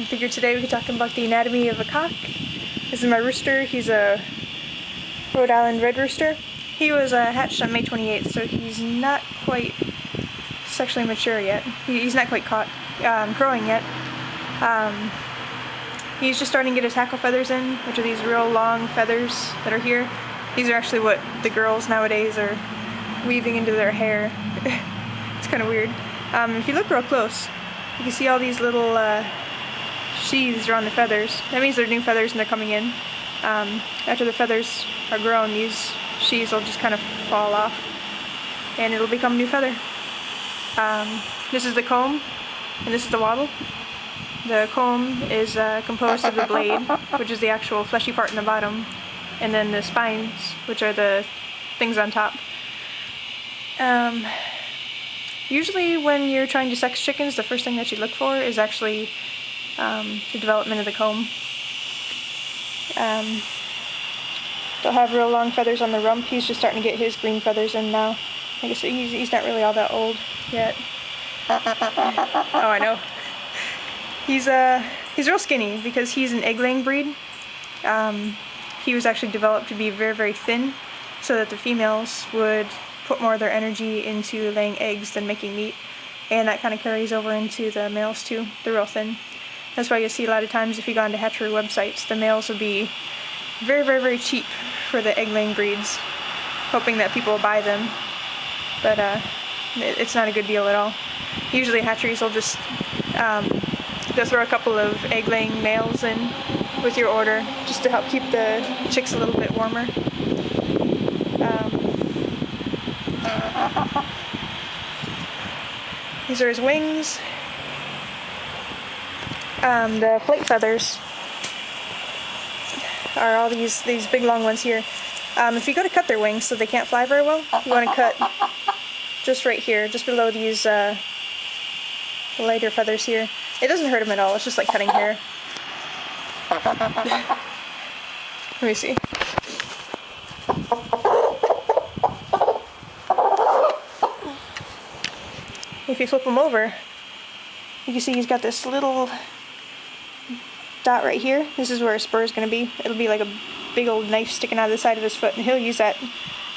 Figured today we could talk about the anatomy of a cock. This is my rooster. He's a Rhode Island red rooster. He was hatched on May 28th, so he's not quite sexually mature yet. He's not quite crowing yet. He's just starting to get his hackle feathers in, which are these real long feathers that are here. These are actually what the girls nowadays are weaving into their hair. It's kind of weird. If you look real close, you can see all these little sheaths around the feathers. That means they're new feathers and they're coming in. After the feathers are grown, these sheaths will just kind of fall off and it'll become a new feather. This is the comb and this is the wattle. The comb is composed of the blade, which is the actual fleshy part in the bottom, and then the spines, which are the things on top. Usually when you're trying to sex chickens, the first thing that you look for is actually the development of the comb. They'll have real long feathers on the rump. He's just starting to get his green feathers in now. I guess he's not really all that old yet. Oh, I know. He's real skinny because he's an egg-laying breed. He was actually developed to be very, very thin so that the females would put more of their energy into laying eggs than making meat, and that kind of carries over into the males too. They're real thin. That's why you see a lot of times if you go onto hatchery websites, the males will be very, very, very cheap for the egg-laying breeds, hoping that people will buy them, but it's not a good deal at all. Usually hatcheries will just they'll throw a couple of egg-laying males in with your order just to help keep the chicks a little bit warmer. These are his wings. The plate feathers are all these big long ones here. If you go to cut their wings so they can't fly very well, you want to cut just right here, just below these lighter feathers here. It doesn't hurt them at all, it's just like cutting hair. Let me see. If you flip him over, you can see he's got this little dot right here. This is where his spur is going to be. It'll be like a big old knife sticking out of the side of his foot, and he'll use that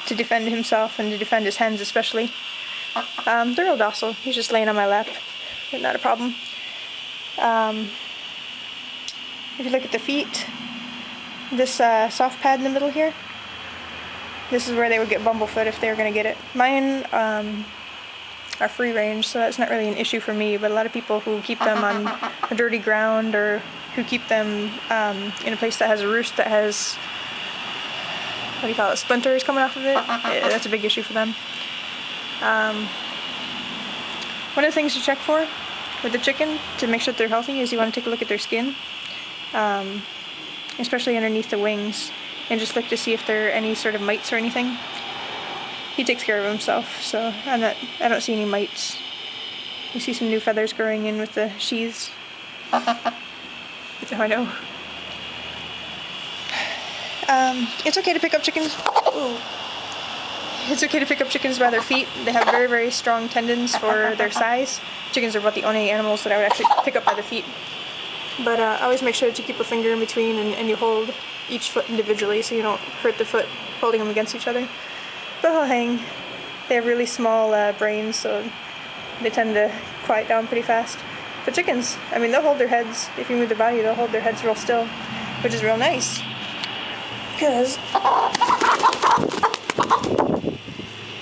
to defend himself and to defend his hens especially. They're real docile. He's just laying on my lap. Not a problem. If you look at the feet, this soft pad in the middle here, this is where they would get bumblefoot if they were going to get it. Mine are free range, so that's not really an issue for me, but a lot of people who keep them on a dirty ground or who keep them in a place that has a roost that has, what do you call it, splinters coming off of it, that's a big issue for them. One of the things to check for with the chicken to make sure that they're healthy is you want to take a look at their skin, especially underneath the wings, and just look to see if there are any sort of mites or anything. He takes care of himself, so I don't see any mites. You see some new feathers growing in with the sheaths. Oh, I know. It's okay to pick up chickens. Ooh. It's okay to pick up chickens by their feet. They have very, very strong tendons for their size. Chickens are about the only animals that I would actually pick up by the feet. But always make sure that you keep a finger in between and you hold each foot individually so you don't hurt the foot holding them against each other. But they'll hang. They have really small brains, so they tend to quiet down pretty fast. But chickens, I mean, they'll hold their heads. If you move their body, they'll hold their heads real still, which is real nice. Because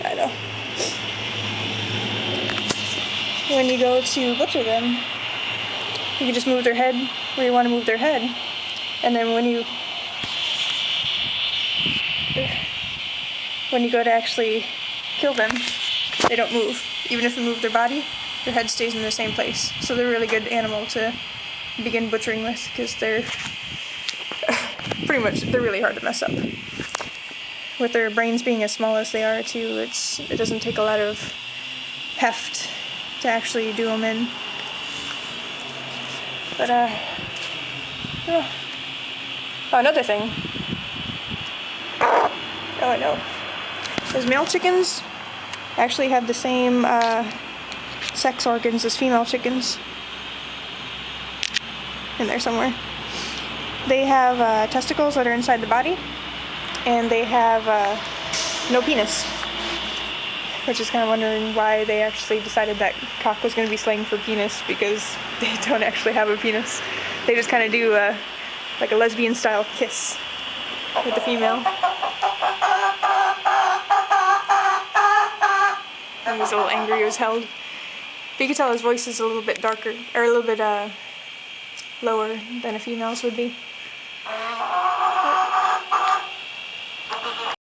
I know. When you go to butcher them, you can just move their head where you want to move their head. And then when you go to actually kill them, they don't move. Even if you move their body, their head stays in the same place. So they're a really good animal to begin butchering with because they're they're really hard to mess up. With their brains being as small as they are too, it doesn't take a lot of heft to actually do them in. But oh, another thing. Oh, I know. Those male chickens actually have the same sex organs as female chickens. in there somewhere. They have testicles that are inside the body, and they have no penis. Which is kind of wondering why they actually decided that cock was going to be slang for penis, because they don't actually have a penis. They just kind of do like a lesbian style kiss with the female. And he's a little angry he was held. But you can tell his voice is a little bit darker, or a little bit lower than a female's would be.